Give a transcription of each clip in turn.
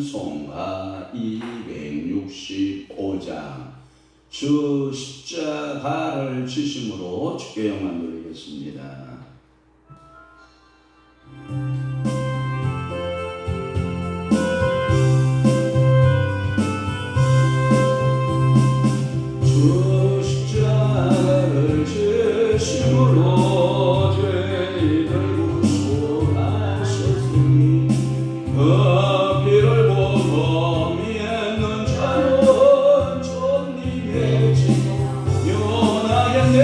찬송가 265장 주 십자가를 지심으로 주께 영광 돌리겠습니다. 주 십자가를 지심으로 죄를 구속하셨으니 그 피를 보고 믿는 자는 주님의 진 연하겠네.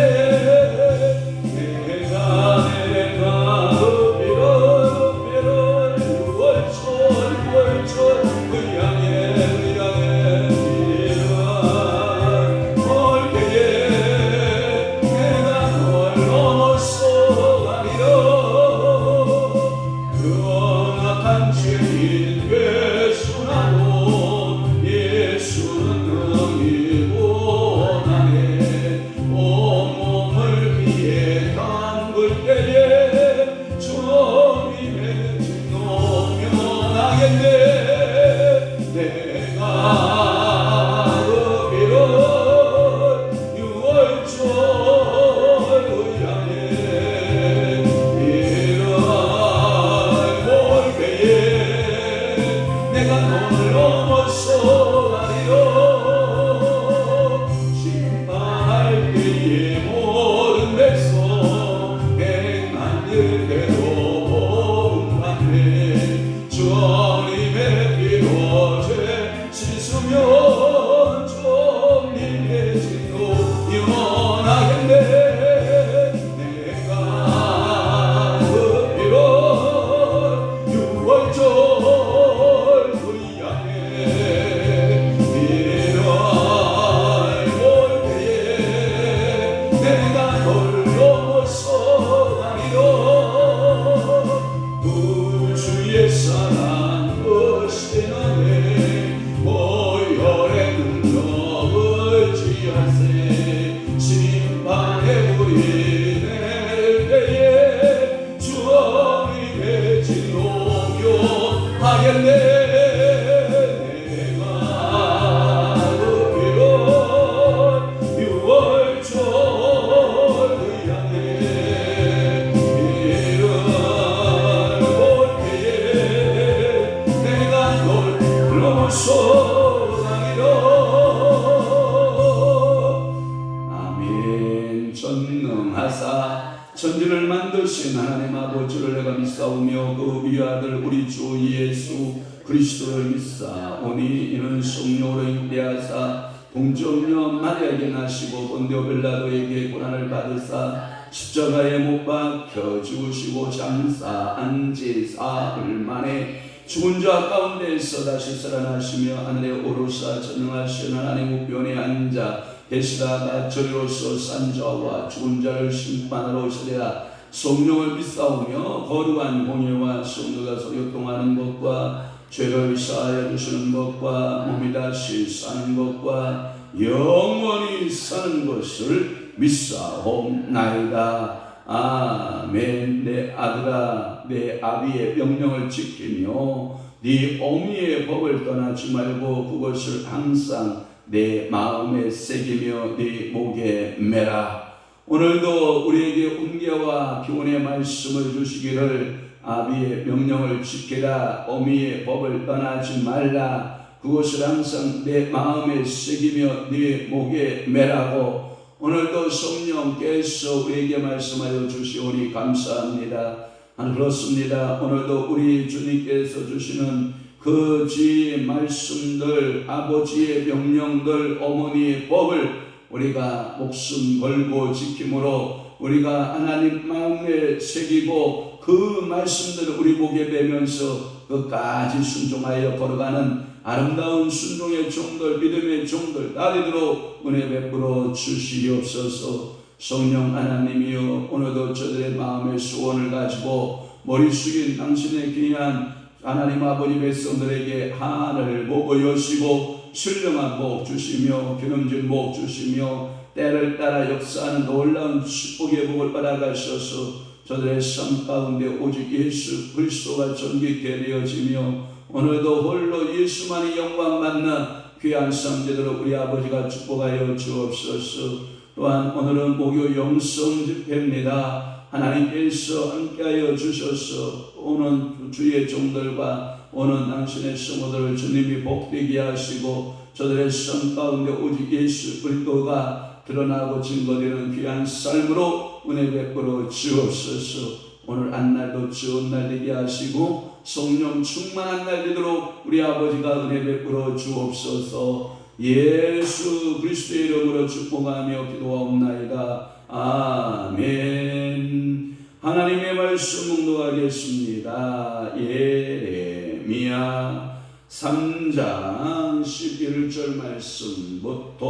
아멘. 전능하사 천지를 만드신 하나님 아버지를 내가 믿사오며 그 위아들 우리 주 예수 그리스도를 믿사오니 이는 성령으로 인대하사 동정녀 마리아에게 나시고 본디오 빌라도에게 고난을 받으사 십자가에 못 박혀 죽으시고 장사한 지 사흘 만에 죽은 자 가운데서 다시 살아나시며 하늘에 오르사 전능하신 하나님 우편에 앉아 계시다가 저리로서 산 자와 죽은 자를 심판하러 오시리라. 성령을 믿사오며 거룩한 공예와 성도가 교통하는 것과 죄를 사하여 주시는 것과 몸이 다시 사는 것과 영원히 사는 것을 믿사옵나이다. 아멘. 내 아들아, 내 아비의 명령을 지키며 네 어미의 법을 떠나지 말고 그것을 항상 내 마음에 새기며 네 목에 매라. 오늘도 우리에게 은혜와 교훈의 말씀을 주시기를 아비의 명령을 지키라. 어미의 법을 떠나지 말라. 그것을 항상 내 마음에 새기며 네 목에 매라고 오늘도 성령께서 우리에게 말씀하여 주시오니 감사합니다. 그렇습니다. 오늘도 우리 주님께서 주시는 그 주의 말씀들, 아버지의 명령들, 어머니의 법을 우리가 목숨 걸고 지킴으로 우리가 하나님 마음에 새기고 그 말씀들을 우리 목에 매면서 끝까지 순종하여 걸어가는 아름다운 순종의 종들, 믿음의 종들 나리도록 은혜 베풀어 주시옵소서. 성령 하나님이여, 오늘도 저들의 마음의 소원을 가지고 머리 숙인 당신의 귀한 하나님 아버지 백성들에게 하늘 보고 여시고 신령한 복 주시며 기름진 복 주시며 때를 따라 역사하는 놀라운 축복의 복을 받아가셔서 저들의 삶 가운데 오직 예수 그리스도가 존귀케 되어지며 오늘도 홀로 예수만이 영광 받는 귀한 성 되도록 우리 아버지가 축복하여 주옵소서. 또한 오늘은 목요 영성 집회입니다. 하나님께서 함께하여 주셔서 오는 주의 종들과 오는 당신의 성도들을 주님이 복되게 하시고 저들의 성 가운데 오직 예수 그리스도가 드러나고 증거되는 귀한 삶으로 은혜 베풀어 주옵소서. 오늘 한날도 좋은 날 되게 하시고 성령 충만한 날 되도록 우리 아버지가 은혜 베풀어 주옵소서. 예수 그리스도의 이름으로 축복하며 기도하옵나이다. 아멘. 하나님의 말씀 묵독하겠습니다. 예레미야 3장 11절 말씀부터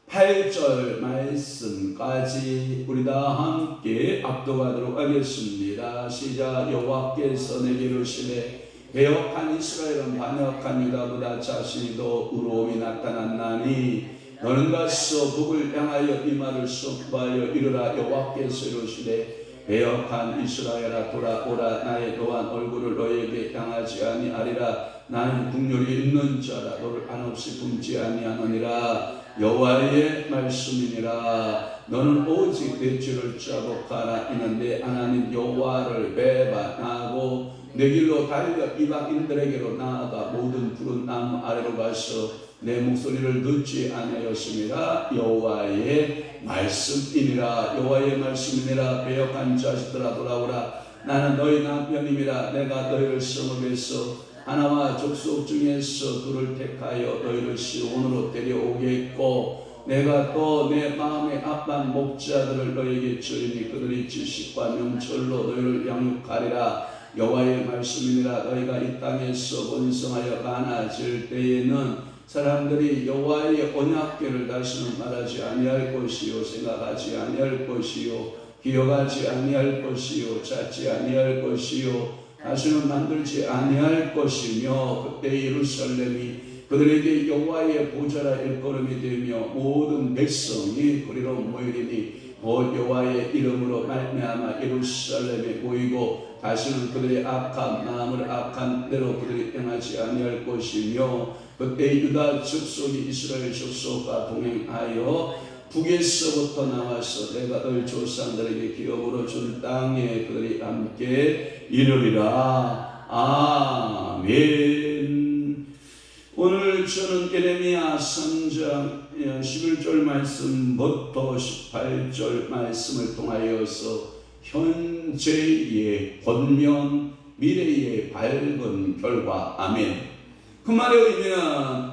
18절 말씀까지 우리 다 함께 압도하도록 하겠습니다. 시작. 여호와께서 내게 이르시되 배역한 이스라엘은 반역한 유다보다 자신이 더 의로움이 나타났나니 너는 가서 북을 향하여 이 말을 선포하여 이르라. 여호와께서 이르시되 배역한 이스라엘아 돌아오라. 나의 노한 얼굴을 너에게 향하지 아니하리라. 나는 국률이 있는 자라 너를 한없이 굶지 아니하느니라. 여호와의 말씀이니라. 너는 오직 내 줄을 자복하라. 이는 내 하나님 여호와를 배반하고 내 길로 달려 이방인들에게로 나아가 모든 푸른 나무 아래로 가서 내 목소리를 듣지 아니하였음이라. 여호와의 말씀이니라. 여호와의 말씀이니라. 배역한 자식들아 돌아오라. 나는 너희 남편임이라. 내가 너희를 성읍에서 하나와 족속 중에서 둘을 택하여 너희를 시온으로 데려오겠고 내가 또 내 마음의 합한 목자들을 너희에게 주리니 그들이 지식과 명철로 너희를 양육하리라. 여호와의 말씀이니라. 너희가 이 땅에서 번성하여 많아질 때에는 사람들이 여호와의 언약궤를 다시는 말하지 아니할 것이요 생각하지 아니할 것이요 기억하지 아니할 것이요 찾지 아니할 것이요 다시는 만들지 아니할 것이며 그때 예루살렘이 그들에게 여호와의 보좌라 일걸음이 되며 모든 백성이 그리로 모이리니 곧 여호와의 이름으로 말미암아 예루살렘에 모이고 다시는 그들의 악한 마음을 악한 대로 그들이 행하지 아니할 것이며 그때 유다 족속이 이스라엘 족속과 동행하여 북에서부터 나와서 내가 너희 조상들에게 기업으로 준 땅에 그들이 함께 이르리라. 아멘. 오늘 저는 예레미야 3장 11절 말씀부터 18절 말씀을 통하여서 현재의 권면, 미래의 밝은 결과. 아멘. 그 말의 의미는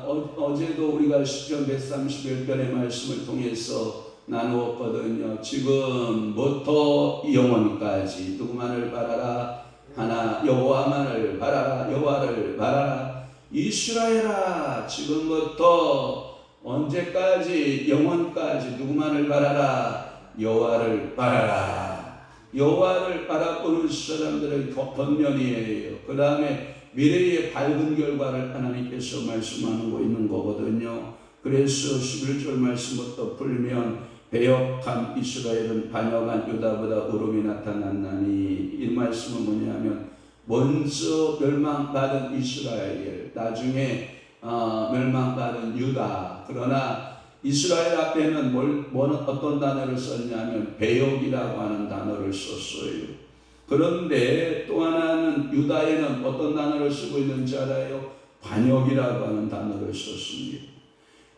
어제도 우리가 시편 131편의 말씀을 통해서 나누었거든요. 지금부터 영원까지 누구만을 바라라. 하나 여호와만을 바라라. 여호와를 바라라. 이스라엘아 지금부터 언제까지 영원까지 누구만을 바라라. 여호와를 바라라. 여호와를 바라보는 사람들은 권면이에요. 그 다음에 미래의 밝은 결과를 하나님께서 말씀하고 있는 거거든요. 그래서 11절 말씀부터 풀면 배역한 이스라엘은 반역한 유다보다 의로움이 나타났나니 이 말씀은 뭐냐면 먼저 멸망받은 이스라엘 나중에 멸망받은 유다. 그러나 이스라엘 앞에는 어떤 단어를 썼냐면 배역이라고 하는 단어를 썼어요. 그런데 또 하나는 유다에는 어떤 단어를 쓰고 있는지 알아요? 반역이라고 하는 단어를 썼습니다.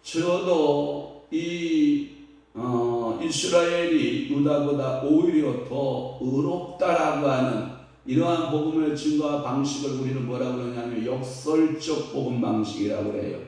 저도 이스라엘이 유다보다 오히려 더 의롭다라고 하는 이러한 복음의 증거와 방식을 우리는 뭐라고 그러냐면 역설적 복음 방식이라고 그래요.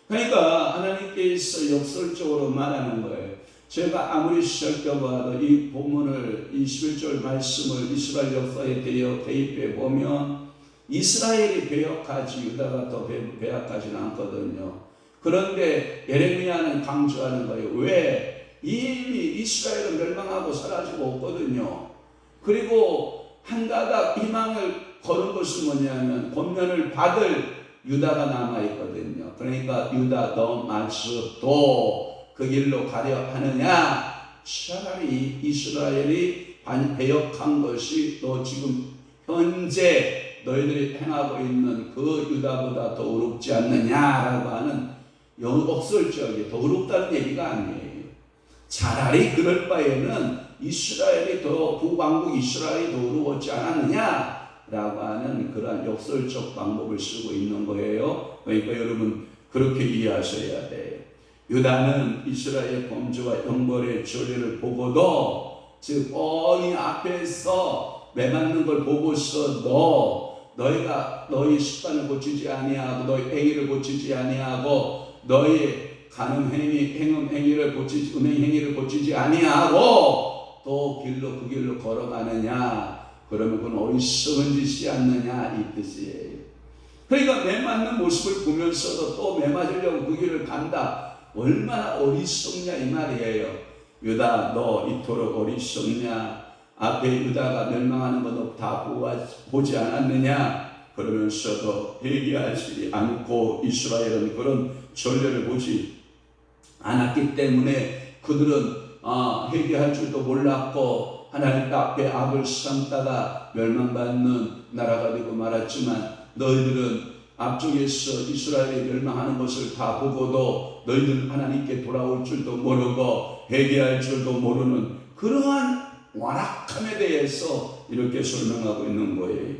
그러니까 하나님께서 역설적으로 말하는 거예요. 제가 아무리 살펴봐도 이 본문을 21절 말씀을 이스라엘 역사에 대입해 보면 이스라엘이 배역하지 유다가 더 배역하지는 않거든요. 그런데 예레미야는 강조하는 거예요. 왜? 이미 이스라엘은 멸망하고 사라지고 없거든요. 그리고 한 가닥 희망을 거는 것은 뭐냐면 권면을 받을 유다가 남아있거든요. 그러니까 유다 너마저도 그 길로 가려 하느냐? 차라리 이스라엘이 배역한 것이 너 지금 현재 너희들이 행하고 있는 그 유다보다 더 어렵지 않느냐라고 하는 역설적이 더 어렵다는 얘기가 아니에요. 차라리 그럴 바에는 이스라엘이 더 북왕국 이스라엘이 더 어려웠지 않았느냐라고 하는 그러한 역설적 방법을 쓰고 있는 거예요. 그러니까 여러분 그렇게 이해하셔야 돼요. 유다는 이스라엘의 범죄와 영벌의 죄를 보고도 즉 뻔히 앞에서 매맞는 걸 보고서도 너희가 너희 습관을 고치지 아니하고 너희 행위를 고치지 아니하고 너희 간음 행위를 고치지 음행 행위를 고치지 아니하고 또 그 길로 걸어가느냐 그러면 그건 어리석은 짓이 않느냐 이 뜻이에요. 그러니까 매맞는 모습을 보면서도 또 매맞으려고 그 길을 간다. 얼마나 어리석냐 이 말이에요. 유다 너 이토록 어리석냐. 앞에 유다가 멸망하는 거 너 다 보지 않았느냐. 그러면서도 회개하지 않고 이스라엘은 그런 전례를 보지 않았기 때문에 그들은 회개할 줄도 몰랐고 하나님 앞에 악을 삼다가 멸망받는 나라가 되고 말았지만 너희들은 앞쪽에서 이스라엘이 멸망하는 것을 다 보고도 너희들은 하나님께 돌아올 줄도 모르고 회개할 줄도 모르는 그러한 완악함에 대해서 이렇게 설명하고 있는 거예요.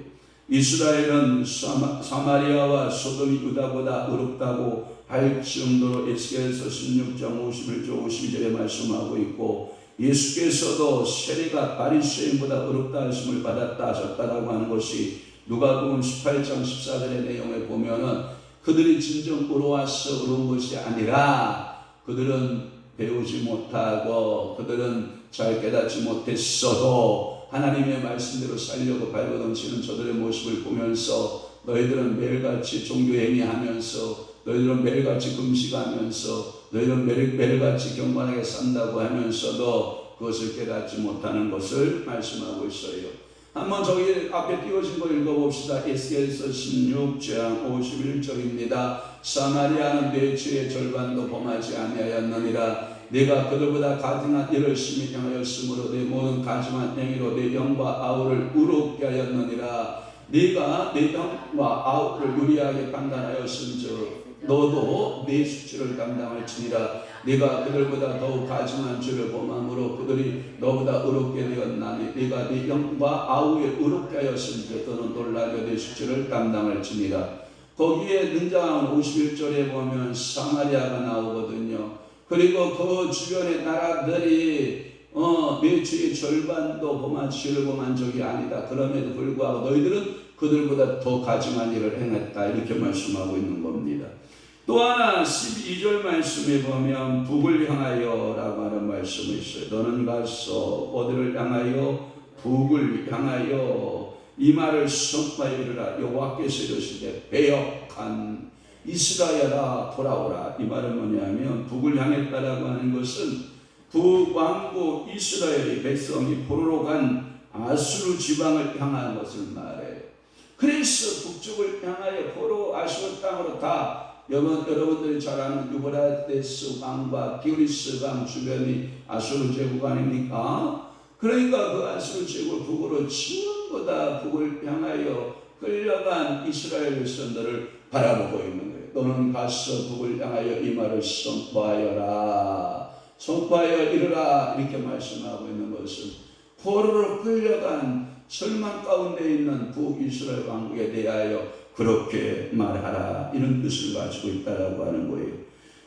이스라엘은 사마리아와 소돔이 유다보다 어렵다고 할 정도로 에스겔서 16장 51절 52절에 말씀하고 있고 예수께서도 세리가 바리새인보다 어렵다 하심을 받았다 하셨다라고 하는 것이 누가복음 18장 14절의 내용을 보면은 그들이 진정 어려워서 어려운 것이 아니라 그들은 배우지 못하고 그들은 잘 깨닫지 못했어도 하나님의 말씀대로 살려고 발버둥치는 저들의 모습을 보면서 너희들은 매일같이 종교행위하면서 너희들은 매일같이 금식하면서 너희들은 매일같이 경건하게 산다고 하면서도 그것을 깨닫지 못하는 것을 말씀하고 있어요. 한번 저기 앞에 띄워진 거 읽어봅시다. 에스겔서 16장 51절입니다. 사마리아는 내 죄의 절반도 범하지 아니하였느니라. 내가 그들보다 가증한 일을 심히 행하였으므로 내 모든 가증한 행위로 내 영과 아우를 의롭게 하였느니라. 네가 내 영과 아우를 유리하게 판단하였은즉 너도 내 수치를 감당할지니라. 네가 그들보다 더욱 가증한 죄를 범함으로 그들이 너보다 의롭게 되었나니 네가 네 영과 아우에 의롭게 하였은즉 너는 놀라게 내 수치를 감당할지니라. 거기에 등장한 51절에 보면 사마리아가 나오거든요. 그리고 그 주변의 나라들이 내 죄의 절반도 죄를 범한 적이 아니다. 그럼에도 불구하고 너희들은 그들보다 더 가증한 일을 행했다. 이렇게 말씀하고 있는 겁니다. 또 하나 12절 말씀에 보면 북을 향하여 라고 하는 말씀이 있어요. 너는 가서 어디를 향하여? 북을 향하여 이 말을 선포하여 이르라. 여호와께서 이르시되 배역한 이스라엘아 돌아오라. 이 말은 뭐냐면 북을 향했다라고 하는 것은 북왕국 이스라엘의 백성이 포로로 간 아수르 지방을 향한 것을 말해요. 그래서 북쪽을 향하여 포로 아수르 땅으로 다 여러분들이 잘 아는 유브라데스 강과 디그리스 강 주변이 아수르 제국 아닙니까? 그러니까 그 아수르 제국 북으로 전부 다 북을 향하여 끌려간 이스라엘 백성들을 바라보고 있는 거예요. 너는 가서 북을 향하여 이 말을 선포하여라. 선포하여 이르라. 이렇게 말씀하고 있는 것은 포로로 끌려간 절망 가운데 있는 북이스라엘 왕국에 대하여 그렇게 말하라. 이런 뜻을 가지고 있다라고 하는 거예요.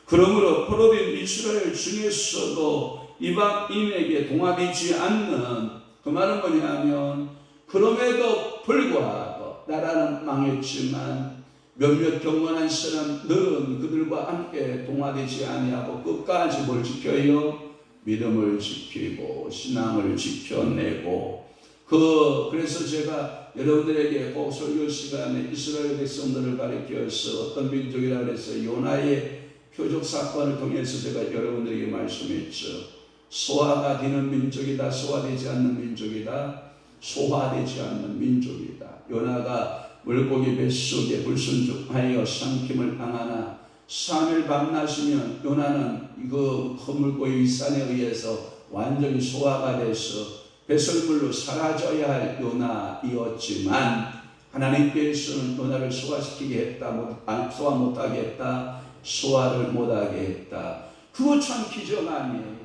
그러므로 포로된 이스라엘 중에서도 이방인에게 동화되지 않는 그 말은 뭐냐면 그럼에도 불구하고 나라는 망했지만 몇몇 경건한 사람들은 그들과 함께 동화되지 아니하고 끝까지 뭘 지켜요? 믿음을 지키고 신앙을 지켜내고 그래서 제가 여러분들에게 꼭 설교 시간에 이스라엘 백성들을 가리켜서 어떤 민족이라 그래서 요나의 표적 사건을 통해서 제가 여러분들에게 말씀했죠. 소화가 되는 민족이다. 소화되지 않는 민족이다. 소화되지 않는 민족이다. 요나가 물고기 뱃속에 불순종하여 삼킴을 당하나 3일 밤낮이면 요나는 이거 큰 물고기 윗산에 의해서 완전히 소화가 돼서 배설물로 사라져야 할 요나이었지만 하나님께서는 요나를 소화시키게 했다, 소화 못하게 했다, 소화를 못하게 했다. 그거 참 기적 아니에요.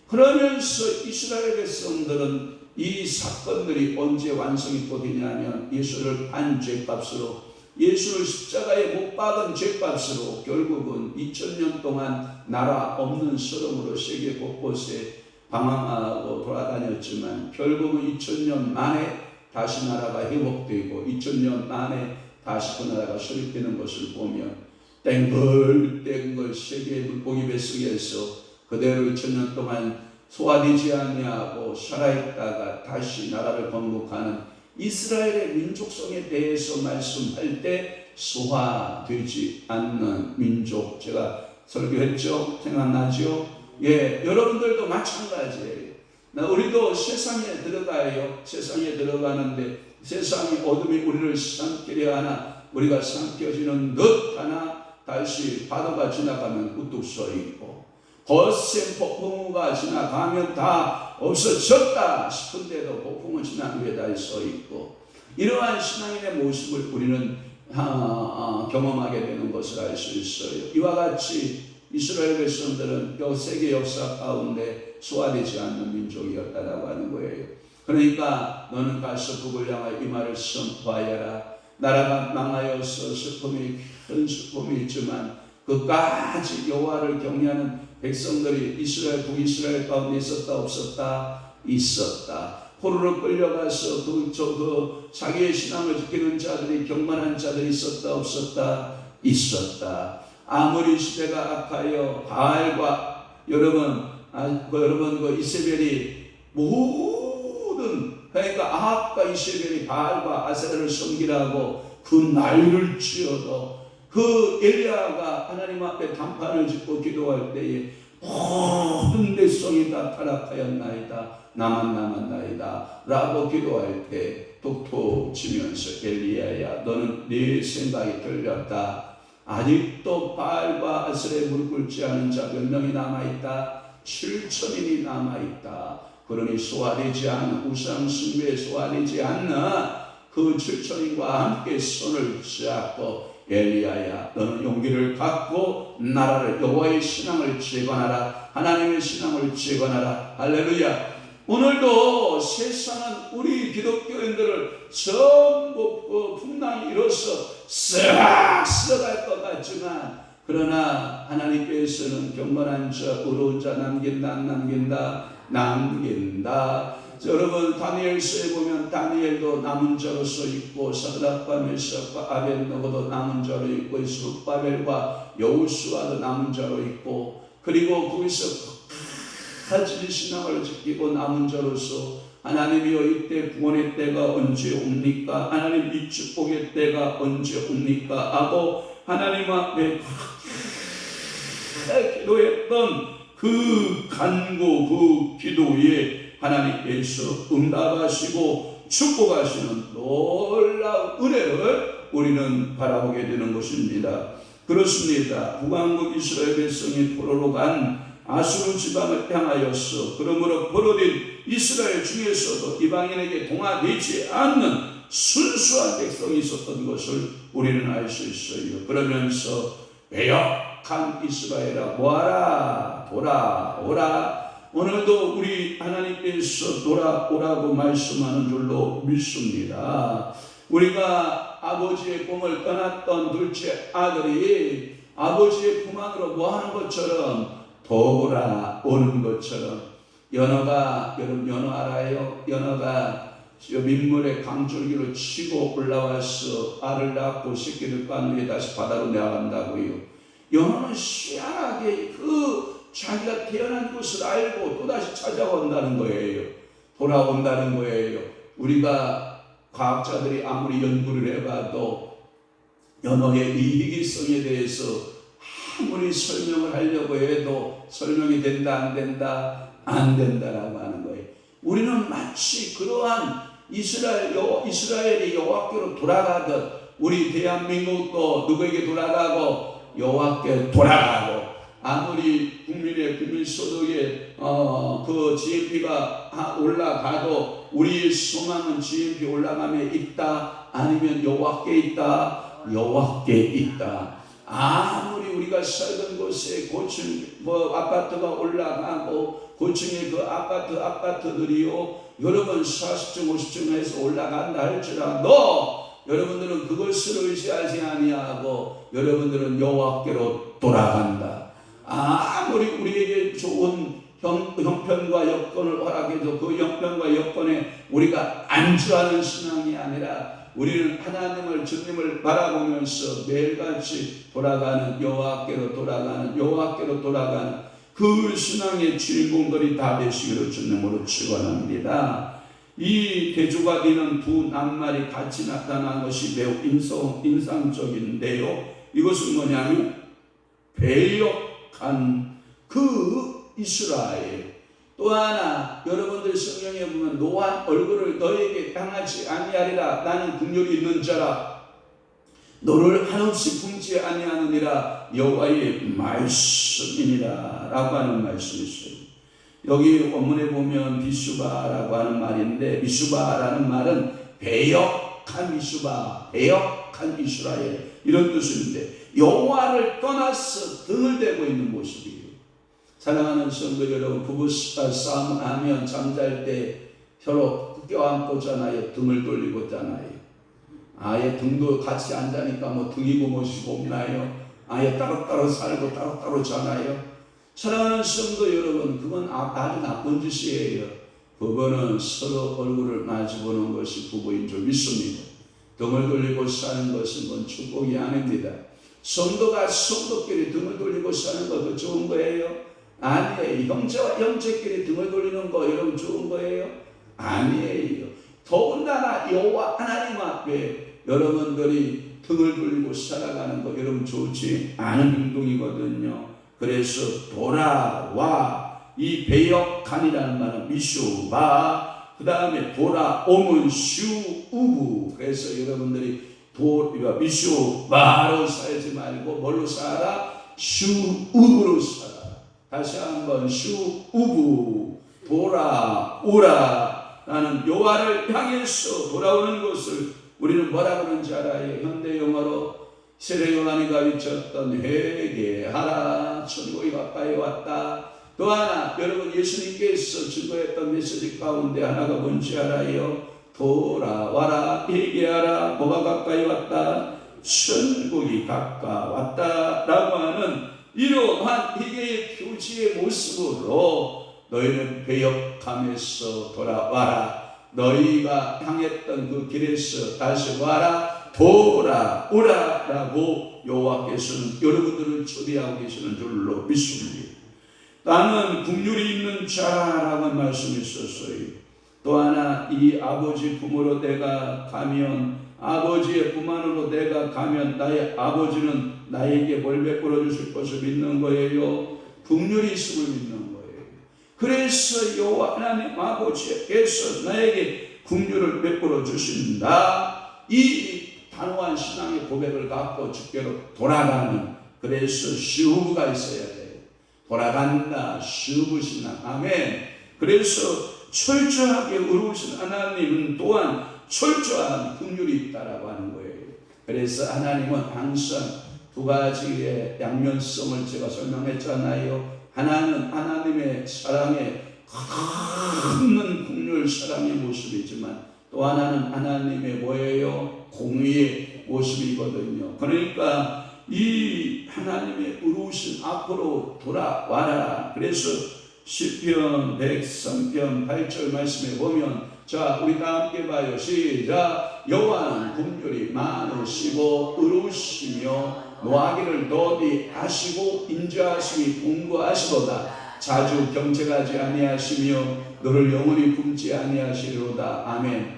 그러면서 이스라엘 백성들은 이 사건들이 언제 완성이 또 되냐면 예수를 판 죄값으로, 예수를 십자가에 못 박은 죄값으로 결국은 2000년 동안 나라 없는 서름으로 세계 곳곳에 방황하고 돌아다녔지만 결국은 2000년 만에 다시 나라가 회복되고 2000년 만에 다시 그 나라가 설립되는 것을 보면 땡글땡글 세계의 물고기 뱃속에서 그대로 2000년 동안 소화되지 아니하고 살아있다가 다시 나라를 건국하는 이스라엘의 민족성에 대해서 말씀할 때 소화되지 않는 민족, 제가 설교했죠? 생각나죠? 예, 여러분들도 마찬가지예요. 우리도 세상에 들어가요. 세상에 들어가는데 세상이 어둠이 우리를 삼키려 하나 우리가 삼켜지는 듯 하나 다시 파도가 지나가면 우뚝 서 있고 거센 폭풍우가 지나가면 다 없어졌다 싶은데도 폭풍은 지난 후에 다시 서 있고 이러한 신앙인의 모습을 우리는 경험하게 되는 것을 알 수 있어요. 이와 같이 이스라엘 백성들은 세계 역사 가운데 소화되지 않는 민족이었다라고 하는 거예요. 그러니까 너는 가서 북을 향하여 이 말을 선포하여라. 나라가 망하여서 슬픔이 큰 슬픔이 있지만 그까지 여호와를 경외하는 백성들이 이스라엘 북이스라엘 가운데 있었다 없었다? 있었다. 포로로 끌려가서 자기의 신앙을 지키는 자들이 경건한 자들이 있었다 없었다? 있었다. 아무리 시대가 악하여 바알과 여러분 그 이세벨이 모든 그러니까 아합과 이세벨이 바알과 아세라를 섬기라고 그 난리를 치어도 그 엘리야가 하나님 앞에 단판을 짓고 기도할 때에 모든 백성이 다 타락하였나이다. 나만 남았나이다 라고 기도할 때 톡톡 치면서 엘리야야 너는 네 생각이 틀렸다. 아직도 바알과 아세라에 무릎 꿇지 않은 자 몇 명이 남아있다? 7천인이 남아있다. 그러니 소화되지 않는 우상 숭배에 소화되지 않는 그 7천인과 함께 손을 잡고 엘리야야 너는 용기를 갖고 나라를 여호와의 신앙을 재건하라. 하나님의 신앙을 재건하라. 할렐루야. 오늘도 세상은 우리 기독교인들을 전부 풍랑이 일어서 쓱 쓸어갈 것 같지만 그러나 하나님께서는 경건한 자 의로운 자 남긴다 안 남긴다? 남긴다. 여러분 다니엘서에 보면 다니엘도 남은 자로 써 있고 사드락과 메삭과 아벳느고도 남은 자로 있고 스룹바벨과 여호수아도 남은 자로 있고 그리고 거기서 가지 신앙을 지키고 남은 자로서 하나님이여 이때 구원의 때가 언제 옵니까? 하나님 이 축복의 때가 언제 옵니까? 하고 하나님 앞에 기도했던 그 간구 그 기도에 하나님께서 응답하시고 축복하시는 놀라운 은혜를 우리는 바라보게 되는 것입니다. 그렇습니다. 북왕국 이스라엘 백성이 포로로 간 아수르 지방을 향하였어. 그러므로 포로된 이스라엘 중에서도 이방인에게 동화되지 않는 순수한 백성이 있었던 것을 우리는 알 수 있어요. 그러면서 배역한 이스라엘아 뭐하라 돌아오라. 오늘도 우리 하나님께서 돌아오라고 말씀하는 줄로 믿습니다. 우리가 아버지의 꿈을 떠났던 둘째 아들이 아버지의 품 안으로 뭐하는 것처럼 돌아오는 것처럼 연어가 여러분 연어 알아요? 연어가 민물에 강줄기로 치고 올라와서 알을 낳고 새끼를 깐 후에 다시 바다로 내려간다고요. 연어는 희한하게 그 자기가 태어난 곳을 알고 또다시 찾아온다는 거예요. 돌아온다는 거예요. 우리가 과학자들이 아무리 연구를 해봐도 연어의 이 희귀성에 대해서 아무리 설명을 하려고 해도 설명이 된다 안 된다? 안 된다라고 하는 거예요. 우리는 마치 그러한 이스라엘이 여호와께로 돌아가듯 우리 대한민국도 누구에게 돌아가고 여호와께 돌아가고 아무리 국민 소득에 그 GNP가 올라가도 우리의 소망은 GNP 올라감에 있다, 아니면 여호와께 있다. 여호와께 있다. 아무리 우리가 살던 곳에 고층 아파트가 올라가고 고층의 그 아파트들이요 여러분 40층 50층 해서 올라간다 할지라도 여러분들은 그것을 의지하지 아니하고 여러분들은 여호와께로 돌아간다. 아무리 우리에게 좋은 형편과 여건을 허락해도 그 형편과 여건에 우리가 안주하는 신앙이 아니라 우리는 하나님을 주님을 바라보면서 매일같이 돌아가는 여호와께로 돌아가는 그 신앙의 주인공들이 다 되시기를 주님으로 축원합니다. 이 대조가 되는 두 낱말이 같이 나타난 것이 매우 인상적인데요. 이것은 뭐냐면 배역한 그 이스라엘. 또 하나 여러분들 성경에 보면 노한 얼굴을 너에게 향하지 아니하리라. 나는 긍휼이 있는 자라. 너를 한없이 품지 아니하느니라. 여호와의 말씀이니라 라고 하는 말씀이 있어요. 여기 원문에 보면 비슈바라고 하는 말인데, 비슈바라는 말은 배역한 비슈바, 배역한 이스라엘 이런 뜻인데, 여호와를 떠나서 등을 대고 있는 모습이에요. 사랑하는 성도 여러분, 부부 싸움을 하면 잠잘 때 서로 껴안고 자나요? 등을 돌리고 자나요? 아예 등도 같이 앉으니까 뭐 등이고 뭐시고 없나요? 아예 따로따로 살고 따로따로 자나요? 사랑하는 성도 여러분, 그건 아주 나쁜 짓이에요. 부부는 서로 얼굴을 마주보는 것이 부부인 줄 믿습니다. 등을 돌리고 사는 것은 건 축복이 아닙니다. 성도가 성도끼리 등을 돌리고 사는 것도 좋은 거예요? 아니에요. 형제와 형제끼리 등을 돌리는 거 여러분 좋은 거예요? 아니에요. 더군다나 여호와 하나님 앞에 여러분들이 등을 돌리고 살아가는 거 여러분 좋지 않은 행동이거든요. 그래서 돌아와, 이 배역한이라는 말은 미슈바, 그 다음에 돌아오면 슈우부. 그래서 여러분들이 미슈바로 살지 말고 뭘로 살아? 슈우부로 살아. 다시 한번 슈우부, 돌아오라. 나는 여호와를 향해서 돌아오는 것을 우리는 뭐라 그러는지 알아요? 현대 영어로 세례 요한이가 외쳤던 회개하라, 천국이 가까이 왔다. 또 하나 여러분 예수님께서 증거했던 메시지 가운데 하나가 뭔지 알아요? 돌아와라, 회개하라. 뭐가 가까이 왔다? 천국이 가까웠다 라고 하는 이러한 회개의 표지의 모습으로 너희는 배역함에서 돌아와라. 너희가 향했던 그 길에서 다시 와라, 돌아오라 라고 여호와께서는 여러분들을 초대하고 계시는 줄로 믿습니다. 나는 긍휼이 있는 자라는 말씀이 있었어요. 또 하나, 이 아버지 품으로 내가 가면, 아버지의 품 안으로 내가 가면 나의 아버지는 나에게 뭘 베풀어 주실 것을 믿는 거예요. 긍휼이 있음을 믿는 거예요. 그래서 여호와 하나님 아버지께서 나에게 긍휼을 베풀어 주신다. 이 단호한 신앙의 고백을 갖고 주께로 돌아가는, 그래서 슈브가 있어야 돼요. 돌아간다, 슈브 신앙. 아멘. 그래서 철저하게 의로우신 하나님은 또한 철저한 긍휼이 있다라고 하는 거예요. 그래서 하나님은 항상 두 가지의 양면성을 제가 설명했잖아요. 하나는 하나님의 사랑의 큰 긍휼 사랑의 모습이지만 또 하나는 하나님의 뭐예요? 공의의 모습이거든요. 그러니까 이 하나님의 의로우신 앞으로 돌아와라. 그래서 시편 103편 8절 말씀에 보면, 자 우리 다 함께 봐요. 시작. 여호와는 긍휼이 많으시고 의로우시며 노하기를 더디 하시고 인자하심이 풍부하시도다. 자주 경책하지 아니하시며 너를 영원히 굶지 아니하시리로다. 아멘.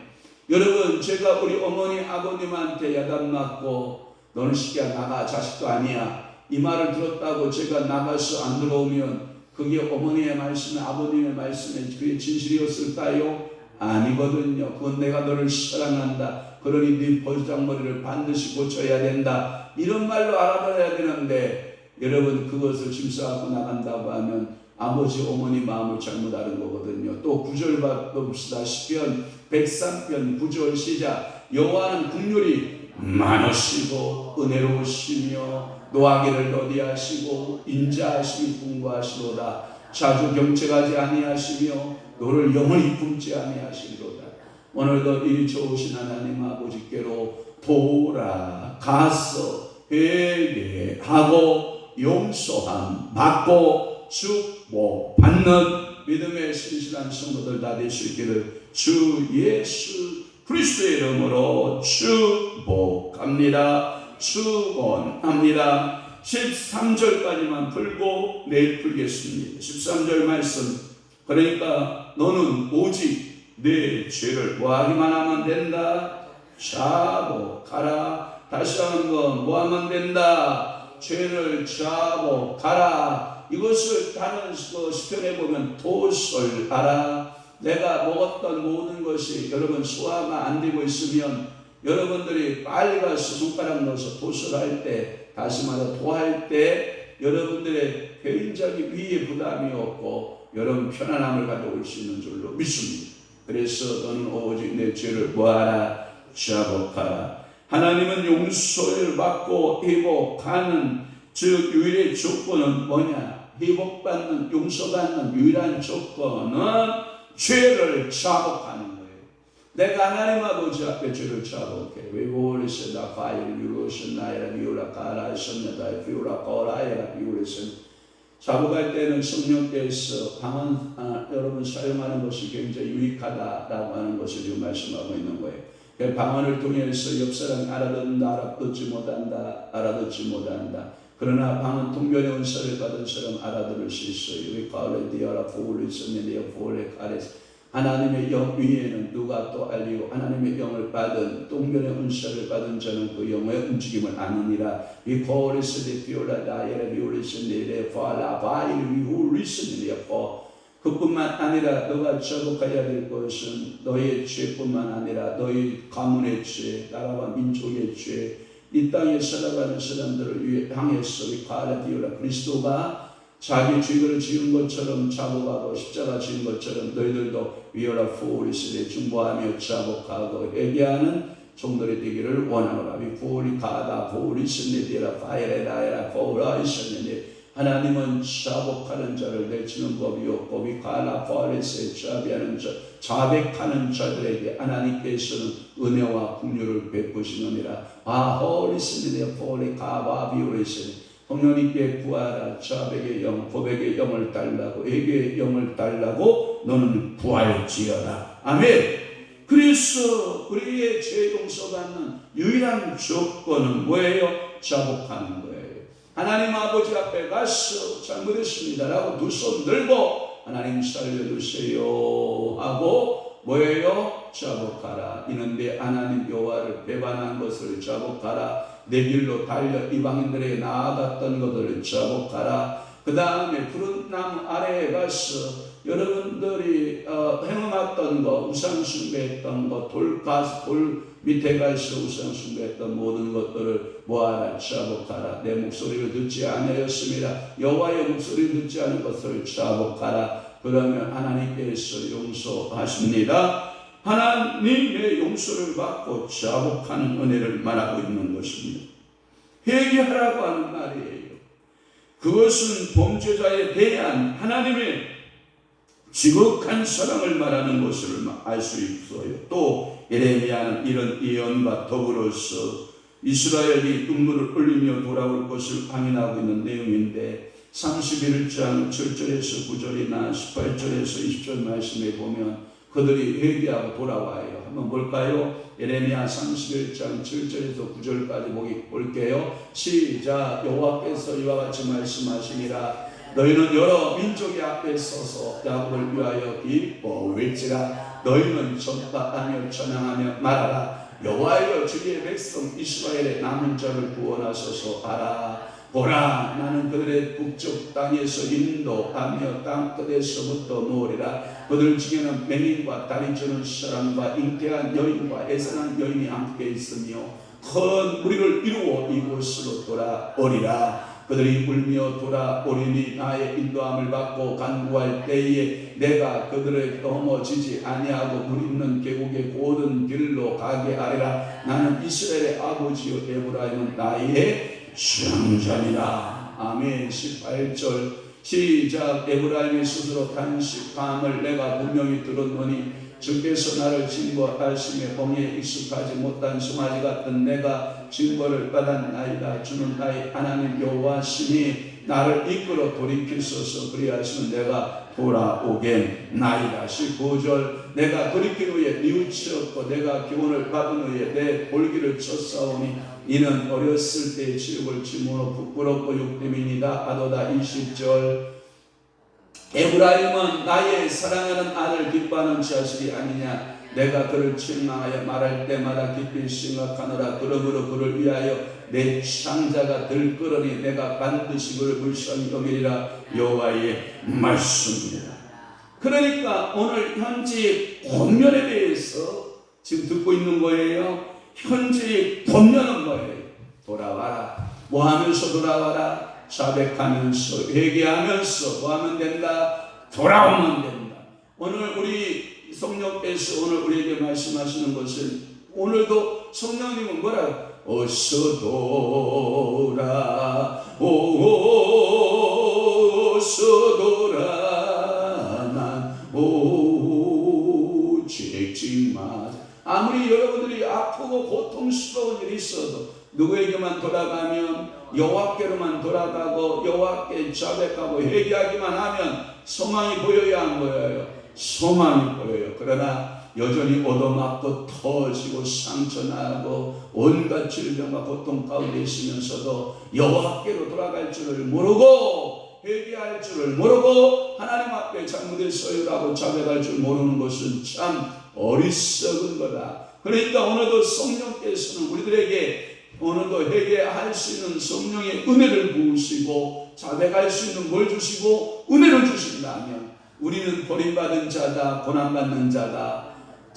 여러분, 제가 우리 어머니 아버님한테 야단 맞고 너는 시기야 나가, 자식도 아니야, 이 말을 들었다고 제가 나가서 안 들어오면 그게 어머니의 말씀에 아버님의 말씀에 그게 진실이었을까요? 아니거든요. 그건 내가 너를 사랑한다, 그러니 네 버장머리를 반드시 고쳐야 된다, 이런 말로 알아봐야 되는데 여러분 그것을 짐싸고 나간다고 하면 아버지 어머니 마음을 잘못 아는 거거든요. 또 9절 봅시다. 시편 103편 9절 시작. 여호와는 긍휼이 많으시고 은혜로우시며 노하기를 더디하시고 인자하심이 풍부하시도다. 자주 경책하지 아니하시며 너를 영원히 품지 아니하시리로다. 오늘도 이 좋으신 하나님 아버지께로 돌아가서 회개하고 용서함 받고 축복받는 믿음의 신실한 성도들 다 될 수 있기를 주 예수 그리스도의 이름으로 축복합니다. 축원합니다. 13절까지만 풀고 내일 풀겠습니다. 13절 말씀. 그러니까 너는 오직 내 죄를 뭐하기만 하면 된다. 자복하라. 다시 한번 뭐하면 된다. 죄를 자복하라. 이것을 다른 시편에 보면 도설하라. 내가 먹었던 모든 것이 여러분 소화가 안 되고 있으면 여러분들이 빨리 가서 손가락 넣어서 도설할 때, 다시 말해 도할 때 여러분들의 굉장히 위에 부담이 없고 여러분 편안함을 가져올 수 있는 줄로 믿습니다. 그래서 너는 오직 내 죄를 뭐하라. 자복하라. 하나님은 용서를 받고 회복하는 즉 유일의 조건은 뭐냐? 회복받는 용서받는 유일한 조건은 죄를 자복하는 거예요. 내가 하나님 아버지 앞에 죄를 자복해. 외고리스다 파이를 유로신나이라 비오라 가라이선나다 비오라 거라이라 비오리선. 자복할 때는 성령께서 방언 여러분 사용하는 것이 굉장히 유익하다라고 하는 것을 지금 말씀하고 있는 거예요. 방언을 통해서 옆 사람이 알아듣는다, 알아듣지 못한다, 알아듣지 못한다. 그러나 방언 통변의 은사를 받은 사람 알아들을 수 있어요. 왜 가을에 디아라 포울을 썼는데요, 포울의 가레스. 하나님의 영 위에는 누가 또 알리고 하나님의 영을 받은 통변의 은사를 받은 자는 그 영의 움직임을 아느니라. 이 거울에서 디피올라 다이라 비올리스 네레 파라 바이르 비올리스 네레 파. 그뿐만 아니라 너가 자복해야 될 것은 너의 죄뿐만 아니라 너의 가문의 죄, 나라와 민족의 죄, 이 땅에 살아가는 사람들을 향해서 이 가라디오라 그리스도가 자기 죄를 지은 것처럼 자복하고 십자가 지은 것처럼 너희들도 위어라 포리스에 중보하며 자복하고 회개하는 종들이 되기를 원하노라. 이 포리 가다 포리스네디라 파이레다이라 포라이스네디. 하나님은 자복하는 자를 내치는 법이요 법이 가나 포리스에 자비하는 자 자백하는 자들에게 하나님께서는 은혜와 긍휼을 베푸시느니라. 호리스네디라 포리 가바 비오리스네. 성령님께 구하라. 자백의 영, 고백의 영을 달라고, 회개의 영을 달라고 너는 구할지어다. 아멘. 그래서 우리의 죄 용서받는 유일한 조건은 뭐예요? 자복하는 거예요. 하나님 아버지 앞에 가서 잘못했습니다라고 두 손 들고 하나님 살려주세요 하고 뭐예요? 자복하라. 이는 내 하나님 여호와를 배반한 것을 자복하라. 내 길로 달려 이방인들에게 나아갔던 것을 자복하라. 그 다음에 푸른 나무 아래에 가서 여러분들이 행음했던 것, 우상 숭배했던 것, 돌 밑에 가서 우상 숭배했던 모든 것들을 모아라. 자복하라. 내 목소리를 듣지 아니하였습니다. 여호와의 목소리를 듣지 않은 것을 자복하라. 그러면 하나님께서 용서하십니다. 하나님의 용서를 받고 자복하는 은혜를 말하고 있는 것입니다. 회개하라고 하는 말이에요. 그것은 범죄자에 대한 하나님의 지극한 사랑을 말하는 것을 알 수 있어요. 또 예레미야는 이런 예언과 더불어서 이스라엘이 눈물을 흘리며 돌아올 것을 강인하고 있는 내용인데 31장 7절에서 9절이나 18절에서 20절 말씀에 보면 그들이 회개하고 돌아와요. 한번 볼까요? 예레미야 31장 7절에서 9절까지 볼게요. 시작. 여호와께서 이와 같이 말씀하시니라. 너희는 여러 민족의 앞에 서서 야곱을 위하여 기뻐 외치라. 너희는 전파하며 찬양하며 말하라. 여호와여 주의 백성 이스라엘의 남은 자를 구원하소서 하라. 보라, 나는 그들의 북쪽 땅에서 인도하며 땅끝에서부터 모으리라. 그들 중에는 맹인과 다리 저는 사람과 잉태한 여인과 애선한 여인이 함께 있으며 큰 무리를 이루어 이곳으로 돌아오리라. 그들이 울며 돌아오리니 나의 인도함을 받고 간구할 때에 내가 그들을 넘어지지 아니하고 물 있는 계곡의 고든 길로 가게 하리라. 나는 이스라엘의 아버지요 에브라임은 나의 주장자니라. 아멘. 18절 시작. 에브라임이 스스로 단식함을 내가 분명히 들었노니 주께서 나를 징벌하시며 범위에 익숙하지 못한 송아지 같은 내가 징벌을 받았나이다. 주는 나의 하나님 여호와시니 나를 이끌어 돌이키소서. 그리하시면 내가 돌아오겠나이다. 19절 내가 돌이킨 후에 뉘우치었고 내가 기운을 받은 후에 내 볼기를 쳤사오니 이는 어렸을 때의 지옥을 짐으로 부끄럽고 욕됨이니이다 하도다. 20절 에브라임은 나의 사랑하는 아들 기뻐하는 자식이 아니냐. 내가 그를 책망하여 말할 때마다 깊이 생각하노라. 그러므로 그를 위하여 내 창자가 들끓으니 내가 반드시 그를 불쌍히 여기리라. 여호와의 말씀입니다. 그러니까 오늘 현재의 권면에 대해서 지금 듣고 있는 거예요. 현재의 권면은 뭐예요? 돌아와라. 뭐 하면서 돌아와라? 자백하면서 회개하면서 뭐 하면 된다? 돌아오면 된다. 오늘 우리 성령께서 오늘 우리에게 말씀하시는 것은 오늘도 성령님은 뭐라고? 어서 돌아 난 오직 마. 아무리 여러분들이 아프고 고통스러운 일이 있어도 누구에게만 돌아가면 여호와께로만 돌아가고 여호와께 자백하고 회개하기만 하면 소망이 보여야 안 보여요? 소망이 보여요. 그러나 여전히 얻어맞고 터지고 상처나고 온갖 질병과 고통 가운데 있으면서도 여호와께로 돌아갈 줄을 모르고 회개할 줄을 모르고 하나님 앞에 잘못을 서유라고 자백할 줄 모르는 것은 참 어리석은 거다. 그러니까 오늘도 성령께서는 우리들에게 오늘도 회개할 수 있는 성령의 은혜를 부으시고 자백할 수 있는 뭘 주시고 은혜를 주신다면 우리는 버림받은 자다, 고난받는 자다,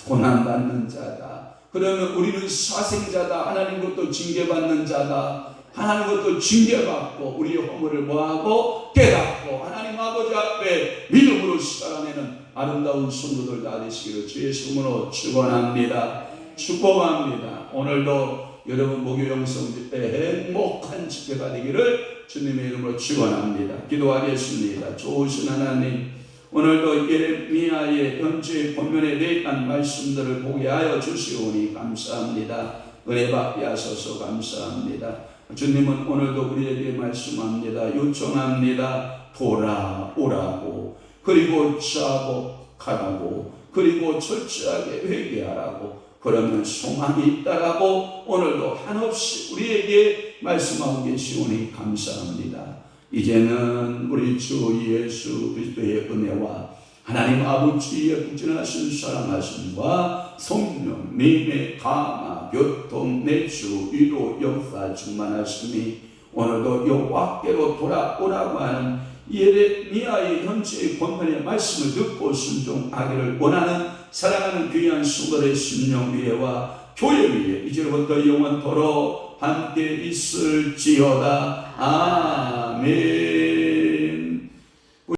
고난받는 자다. 그러면 우리는 사생자다, 하나님으로부터 징계받는 자다, 하나님으로부터 징계받고 우리의 허물을 뭐하고 깨닫고 하나님 아버지 앞에 믿음으로 살아내는 아름다운 성도들 다 되시기를 주의 이름으로 축원합니다. 축복합니다. 오늘도 여러분 목요 영성 집회 행복한 집회가 되기를 주님의 이름으로 축원합니다. 기도하겠습니다. 좋으신 하나님, 오늘도 예레미야의 현재 본면에 대한 말씀들을 보게 하여 주시오니 감사합니다. 은혜 받게 하소서 감사합니다. 주님은 오늘도 우리에게 말씀합니다. 요청합니다. 돌아오라고, 그리고 자복하라고, 그리고 철저하게 회개하라고. 그러면 소망이 있다라고 오늘도 한없이 우리에게 말씀하고 계시오니 감사합니다. 이제는 우리 주 예수 그리스도의 은혜와 하나님 아버지의 부지런하신 사랑하심과 성령님의 감화 교통 내주 위로 역사 충만하심이 오늘도 여호와께로 돌아오라고 하는 예레미야의 현재의 권면의 말씀을 듣고 순종하기를 원하는 사랑하는 귀한 수고의 심령 위에와 교회 위에 이제부터 영원토록 함께 있을지어다. 아멘.